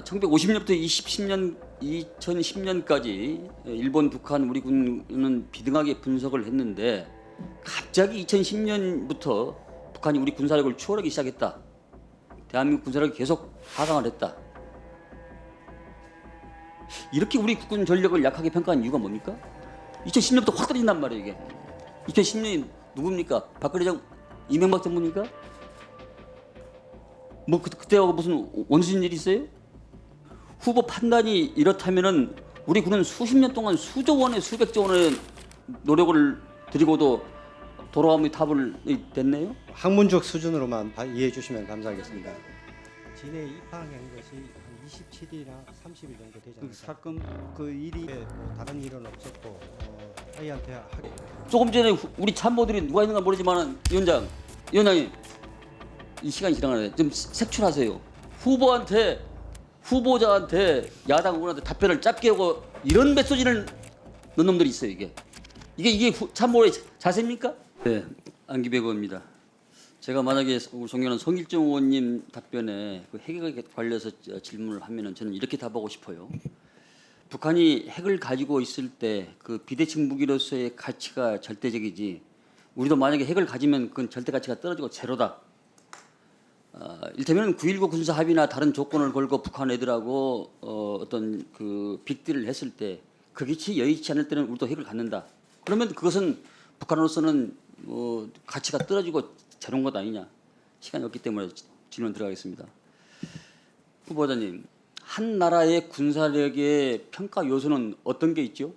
1950년부터 2010년까지 일본, 북한, 우리 군은 비등하게 분석을 했는데 갑자기 2010년부터 북한이 우리 군사력을 추월하기 시작했다. 대한민국 군사력이 계속 하강을 했다. 이렇게 우리 국군 전력을 약하게 평가한 이유가 뭡니까? 2010년부터 확 떨어진단 말이에요. 이게 2010년이 누굽니까? 박근혜 정 이명박 정부입니까? 뭐 그때하고 무슨 원수진 일이 있어요? 후보 판단이 이렇다면은 우리 군은 수십 년 동안 수조 원의 수백조 원의 노력을 들이고도 돌아오미 탑을 됐네요. 학문적 수준으로만 이해해 주시면 감사하겠습니다. 진해 입항한 것이 한 27일이나 30일 정도 되지 않습니까? 사건 그 일이 뭐 다른 일은 없었고 아이한테 하게. 조금 전에 우리 참모들이 누가 있는가 모르지만 위원장님 이 시간이 지나가네. 좀 색출하세요. 후보자한테 야당 의원한테 답변을 짧게 하고 이런 메시지를 넣은 놈들이 있어요. 이게 참모의 자세입니까? 네, 안기백 의원입니다. 제가 만약에 우리 존경하는 성일정 의원님 답변에 그 핵에 관련해서 질문을 하면은 저는 이렇게 답하고 싶어요. 북한이 핵을 가지고 있을 때 그 비대칭 무기로서의 가치가 절대적이지 우리도 만약에 핵을 가지면 그건 절대 가치가 떨어지고 제로다. 일테면 9.19 군사 합의나 다른 조건을 걸고 북한 애들하고 어떤 그 빅딜을 했을 때 그게 여의치 않을 때는 우리도 핵을 갖는다. 그러면 그것은 북한으로서는 가치가 떨어지고 제로인 것 아니냐. 시간이 없기 때문에 질문 들어가겠습니다. 후보자님, 한 나라의 군사력의 평가 요소는 어떤 게 있죠?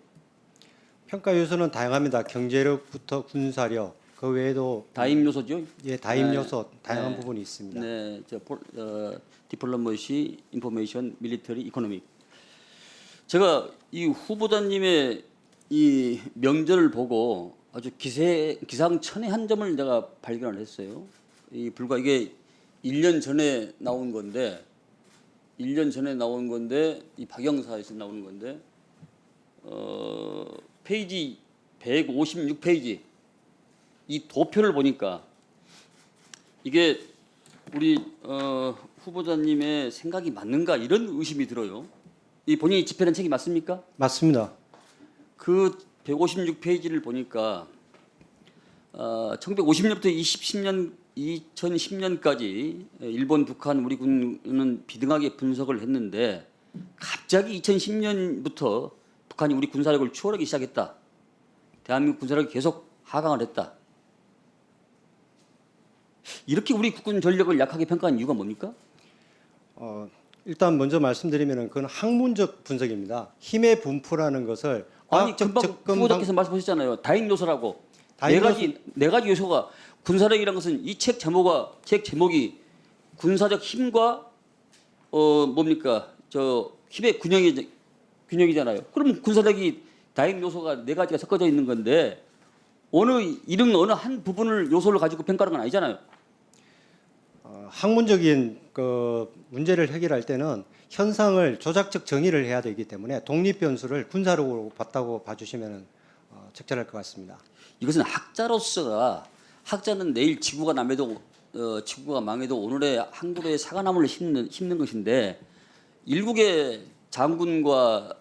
평가 요소는 다양합니다. 경제력부터 군사력, 그 외에도 다임 요소죠? 예, 다임 네. 요소 다양한 네. 부분이 있습니다. 네, 디플로머시, 인포메이션, 밀리터리, 이코노믹. 제가 이 후보자님의 이 명절을 보고 아주 기상천외한 점을 제가 발견을 했어요. 불과 이게 1년 전에 나온 건데, 이 박영사에서 나오는 건데, 페이지 156페이지 이 도표를 보니까 이게 우리 후보자님의 생각이 맞는가 이런 의심이 들어요. 이 본인이 집필한 책이 맞습니까? 맞습니다. 그 156페이지를 보니까 1950년부터 2010년까지 일본, 북한, 우리 군은 비등하게 분석을 했는데 갑자기 2010년부터 북한이 우리 군사력을 추월하기 시작했다. 대한민국 군사력이 계속 하강을 했다. 이렇게 우리 국군 전력을 약하게 평가한 이유가 뭡니까? 일단 먼저 말씀드리면은 그건 학문적 분석입니다. 힘의 분포라는 것을 아니 금방 후보자께서 말씀하셨잖아요. 다인 요소라고. 네 가지 요소가 군사력이라는 것은 이 책 제목이 군사적 힘과 뭡니까 저 힘의 균형이잖아요. 그럼 군사력이 다인 요소가 네 가지가 섞어져 있는 건데 어느 한 부분을 요소를 가지고 평가하는 건 아니잖아요. 학문적인 그 문제를 해결할 때는 현상을 조작적 정의를 해야 되기 때문에 독립 변수를 군사력으로 봤다고 봐주시면 적절할 것 같습니다. 이것은 학자는 내일 지구가 망해도 오늘의 한국의 사과나무를 심는 것인데 일국의 장군과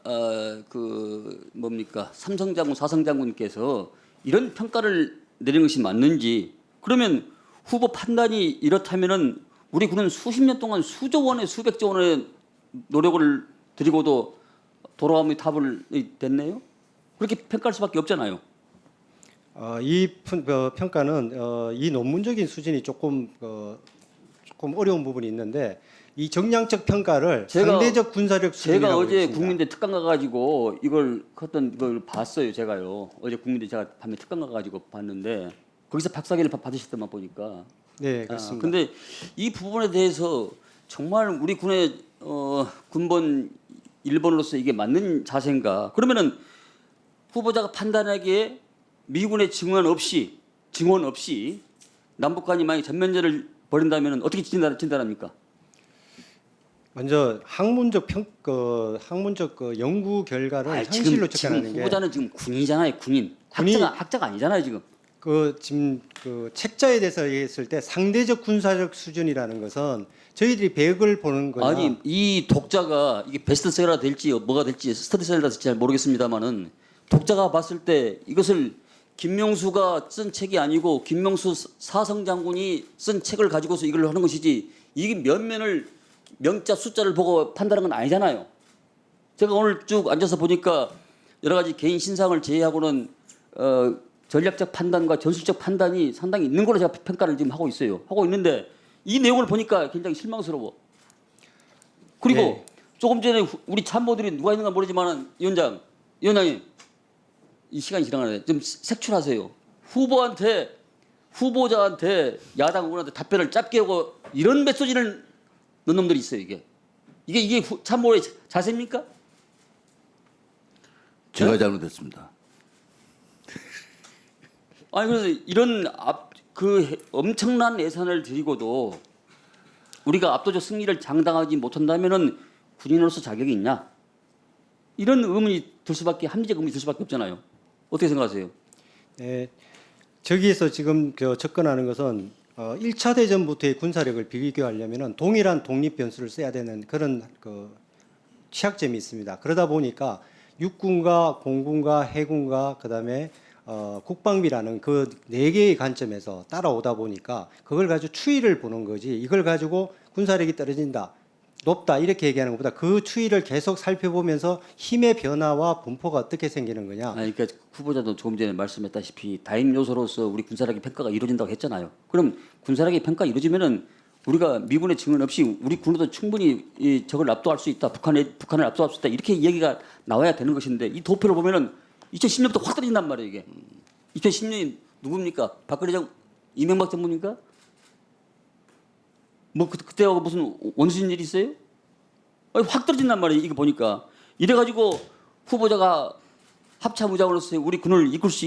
그 뭡니까 삼성장군, 사성장군께서 이런 평가를 내린 것이 맞는지 그러면 후보 판단이 이렇다면은 우리 군은 수십 년 동안 수조 원의 수백조 원의 노력을 들이고도 돌아오미 탑을 됐네요. 그렇게 평가할 수밖에 없잖아요. 이 평가는 이 논문적인 수준이 조금 어려운 부분이 있는데 이 정량적 평가를 상대적 군사력 수준이라고 제가 어제 있습니다. 국민대 특강 가가지고 이걸 봤어요. 제가요. 어제 국민대 제가 밤에 특강 가가지고 봤는데 거기서 박사학위를 받으셨더만 보니까. 네, 그렇습니다. 근데 이 부분에 대해서 정말 우리 군의 군번 1번으로서 이게 맞는 자세인가? 그러면은 후보자가 판단하기에 미군의 증언 없이 남북 간이 만약 전면전을 벌인다면 어떻게 진단합니까? 먼저 학문적 연구 결과를 현실로 지금 접근하는 게 후보자는 지금 군인이잖아요. 군인. 학자가 아니잖아요 지금. 그 지금 그 책자에 대해서 얘기했을 때 상대적 군사력 수준이라는 것은 저희들이 배역을 보는 거냐. 아니 이 독자가 이게 베스트셀러가 될지 뭐가 될지 스터디셀러가 될지 잘 모르겠습니다만은 독자가 봤을 때 이것을 김명수가 쓴 책이 아니고 김명수 사성 장군이 쓴 책을 가지고서 이걸 하는 것이지 이게 면면을 명자 숫자를 보고 판단하는 건 아니잖아요. 제가 오늘 쭉 앉아서 보니까 여러 가지 개인 신상을 제외하고는 전략적 판단과 전술적 판단이 상당히 있는 걸로 제가 평가를 지금 하고 있어요. 하고 있는데 이 내용을 보니까 굉장히 실망스러워. 그리고 네. 조금 전에 우리 참모들이 누가 있는가 모르지만은 위원장님 이 시간이 지나가는데 좀 색출하세요. 후보자한테 야당 의원한테 답변을 짧게 하고 이런 메시지를 넣은 놈들이 있어요. 이게 참모의 자세입니까? 제가 잘못했습니다. 아니 그래서 이런 그 엄청난 예산을 들이고도 우리가 압도적 승리를 장담하지 못한다면은 군인으로서 자격이 있냐? 이런 의문이 들 수밖에 합리적 의문이 들 수밖에 없잖아요. 어떻게 생각하세요? 네, 저기에서 지금 접근하는 것은 1차 대전부터의 군사력을 비교하려면은 동일한 독립 변수를 써야 되는 그런 취약점이 있습니다. 그러다 보니까 육군과 공군과 해군과 그다음에 국방비라는 그 네 개의 관점에서 따라오다 보니까 그걸 가지고 추이를 보는 거지 이걸 가지고 군사력이 떨어진다, 높다 이렇게 얘기하는 것보다 그 추이를 계속 살펴보면서 힘의 변화와 분포가 어떻게 생기는 거냐. 아니, 그러니까 후보자도 조금 전에 말씀했다시피 다임 요소로서 우리 군사력의 평가가 이루어진다고 했잖아요. 그럼 군사력의 평가 이루어지면은 우리가 미군의 증언 없이 우리 군으로도 충분히 적을 압도할 수 있다, 북한을 압도할 수 있다 이렇게 얘기가 나와야 되는 것인데 이 도표를 보면은 2010년부터 확 떨어진단 말이에요 이게. 2010년이 누굽니까? 박근혜 이명박 정부입니까? 뭐 그때하고 무슨 원수진 일이 있어요? 아니, 확 떨어진단 말이에요. 이거 보니까 이래가지고 후보자가 합참의장으로서 우리 군을 이끌 수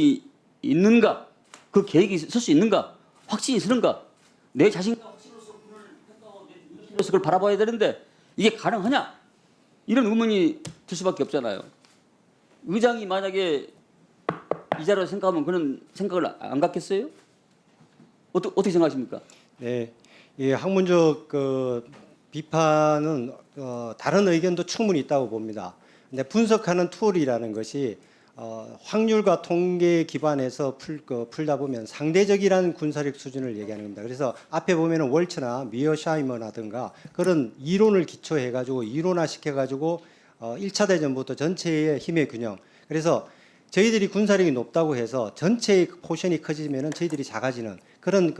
있는가? 그 계획이 있을 수 있는가? 확신이 있는가? 내 자신과 확신으로서 군을 평가하고 내 민심으로서 그걸 바라봐야 되는데 이게 가능하냐? 이런 의문이 들 수밖에 없잖아요. 의장이 만약에 이 자료를 생각하면 그런 생각을 안 갖겠어요? 어떻게 생각하십니까? 네, 이 학문적 비판은 다른 의견도 충분히 있다고 봅니다. 근데 분석하는 툴이라는 것이 확률과 통계 기반에서 풀다 보면 상대적이라는 군사력 수준을 얘기하는 겁니다. 그래서 앞에 보면은 월츠나 미어샤이머라든가 그런 이론을 기초해 가지고 이론화 시켜 가지고 1차 대전부터 전체의 힘의 균형. 그래서 저희들이 군사력이 높다고 해서 전체의 포션이 커지면은 저희들이 작아지는 그런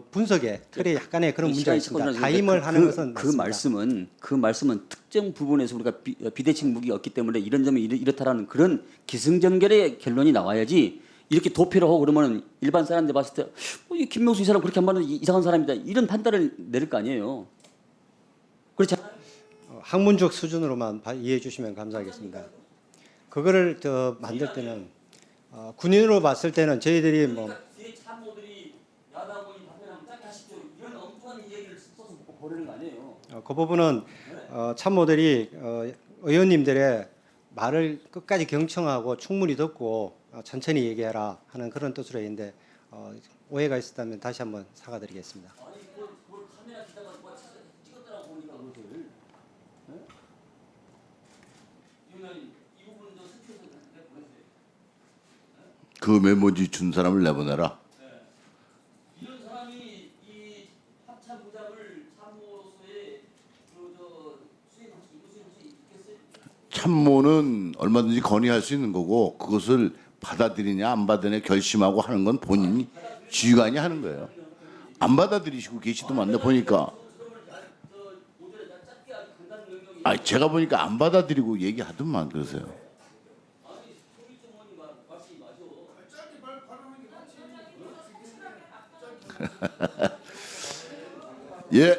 분석의 틀에 약간의 그런 문제가 있습니다. 타임을 하는 것은 그 말씀은 특정 부분에서 우리가 비대칭 무기가 없기 때문에 이런 점이 이렇다라는 그런 기승전결의 결론이 나와야지 이렇게 도표를 하고 그러면 일반 사람들 봤을 때 이 김명수 이 사람 그렇게 한 말은 이상한 사람이다 이런 판단을 내릴 거 아니에요. 그렇지 않아요? 학문적 수준으로만 이해해 주시면 감사하겠습니다. 그거를 만들 때는 군인으로 봤을 때는 저희들이 뭐 뒤에 참모들이 야당원이 답변하면 짧게 하시죠. 이런 엉뚱한 얘기를 써서 보내는 거 아니에요. 그 부분은 참모들이 의원님들의 말을 끝까지 경청하고 충분히 듣고 천천히 얘기해라 하는 그런 뜻으로 했는데 오해가 있었다면 다시 한번 사과드리겠습니다. 아니 그걸 카메라 기자가 누가 찍었더라고 보니까 그것을. 이 부분도 스피드에서 보냈어요. 그 메모지 준 사람을 내보내라. 이런 사람이 이 합참부장을 참모로서의 수행할 수 있겠어요? 참모는 얼마든지 건의할 수 있는 거고 그것을 받아들이냐 안 받아들이냐 결심하고 하는 건 본인이 지휘관이 하는 거예요. 안 받아들이시고 계시더만 보니까 제가 보니까 안 받아들이고 얘기하더만 그러세요. 예.